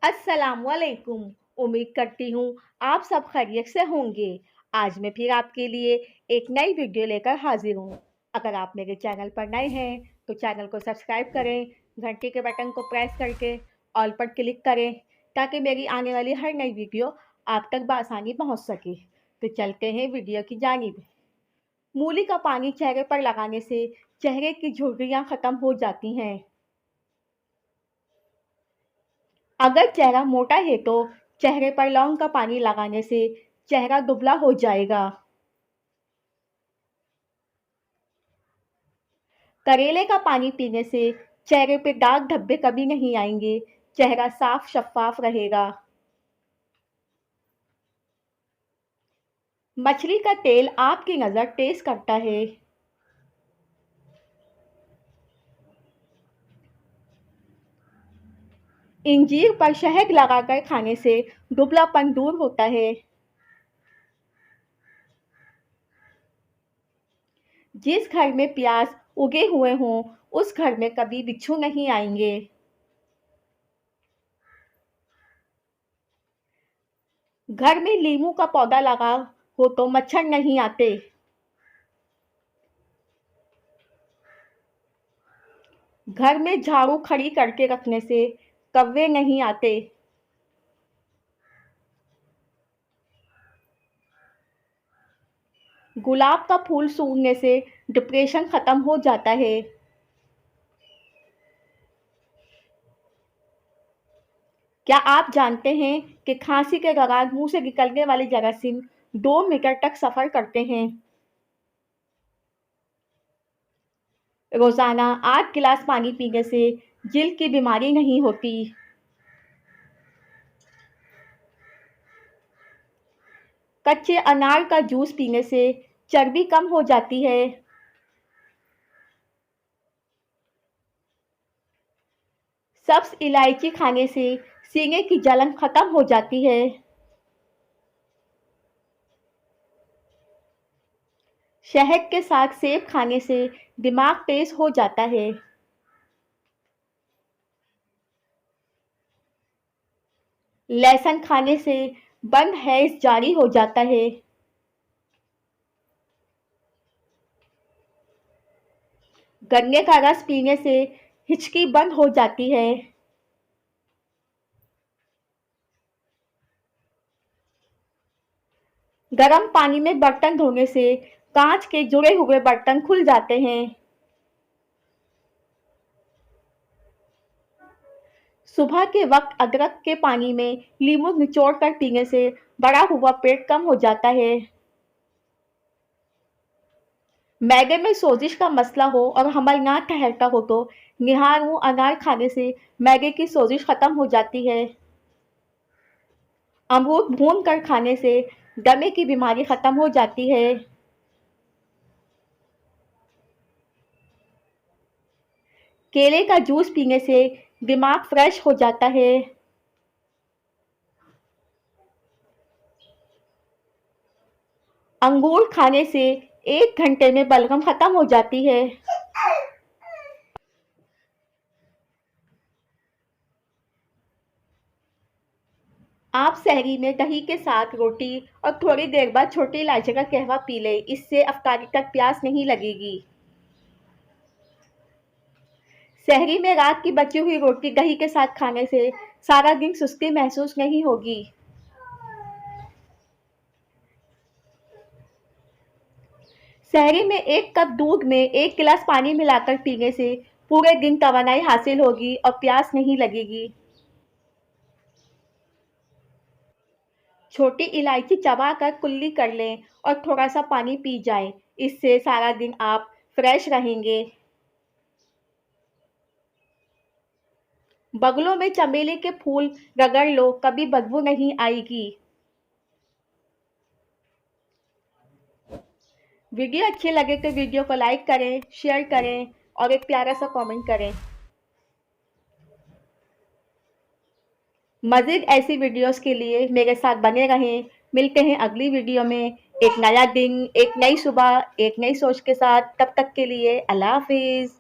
अस्सलामुअलैकुम। उम्मीद करती हूँ आप सब खैरियत से होंगे। आज मैं फिर आपके लिए एक नई वीडियो लेकर हाजिर हूँ। अगर आप मेरे चैनल पर नए हैं तो चैनल को सब्सक्राइब करें, घंटी के बटन को प्रेस करके ऑल पर क्लिक करें ताकि मेरी आने वाली हर नई वीडियो आप तक बआसानी पहुँच सके। तो चलते हैं वीडियो की जानिब। मूली का पानी चेहरे पर लगाने से चेहरे की झुर्रियाँ ख़त्म हो जाती हैं। अगर चेहरा मोटा है तो चेहरे पर लौंग का पानी लगाने से चेहरा दुबला हो जाएगा। करेले का पानी पीने से चेहरे पे दाग धब्बे कभी नहीं आएंगे, चेहरा साफ शफाफ रहेगा। मछली का तेल आपकी नज़र तेज करता है। इंजीर पर शहद लगाकर खाने से दुबलापन दूर होता है। जिस घर में प्याज उगे हुए हों उस घर में कभी बिच्छू नहीं आएंगे। घर में नींबू का पौधा लगा हो तो मच्छर नहीं आते। घर में झाड़ू खड़ी करके रखने से कौवे नहीं आते। गुलाब का फूल सूंघने से डिप्रेशन खत्म हो जाता है। क्या आप जानते हैं कि खांसी के दौरान मुंह से निकलने वाले जरासीम 2 मीटर तक सफर करते हैं। रोजाना 8 गिलास पानी पीने से जिल्द की बीमारी नहीं होती। कच्चे अनार का जूस पीने से चर्बी कम हो जाती है। सब्ज इलायची खाने से सीने की जलन खत्म हो जाती है। शहद के साथ सेब खाने से दिमाग तेज हो जाता है। लहसुन खाने से बंद हैज जारी हो जाता है। गन्ने का रस पीने से हिचकी बंद हो जाती है। गर्म पानी में बर्तन धोने से कांच के जुड़े हुए बर्तन खुल जाते हैं। सुबह के वक्त अदरक के पानी में नींबू निचोड़ कर पीने से बड़ा हुआ पेट कम हो जाता है। मैदे में सोजिश का मसला हो और हमल ना ठहरता हो तो निहारू अनार खाने से मैदे की सोजिश खत्म हो जाती है। अमरूद भून कर खाने से दमे की बीमारी खत्म हो जाती है। केले का जूस पीने से दिमाग फ्रेश हो जाता है। अंगूर खाने से 1 घंटे में बलगम खत्म हो जाती है। आप सहरी में दही के साथ रोटी और थोड़ी देर बाद छोटी इलायची का कहवा पी लें, इससे अफ्तारी तक प्यास नहीं लगेगी। सहरी में रात की बची हुई रोटी दही के साथ खाने से सारा दिन सुस्ती महसूस नहीं होगी। सहरी में 1 कप दूध में 1 गिलास पानी मिलाकर पीने से पूरे दिन तवानाई हासिल होगी और प्यास नहीं लगेगी। छोटी इलायची चबाकर कुल्ली कर लें और थोड़ा सा पानी पी जाएं, इससे सारा दिन आप फ्रेश रहेंगे। बगलों में चमेली के फूल रगड़ लो, कभी बदबू नहीं आएगी। वीडियो अच्छे लगे तो वीडियो को लाइक करें, शेयर करें और एक प्यारा सा कमेंट करें। मज़ीद ऐसी वीडियोस के लिए मेरे साथ बने रहें। मिलते हैं अगली वीडियो में। एक नया दिन, एक नई सुबह, एक नई सोच के साथ। तब तक के लिए अल्लाह हाफिज़।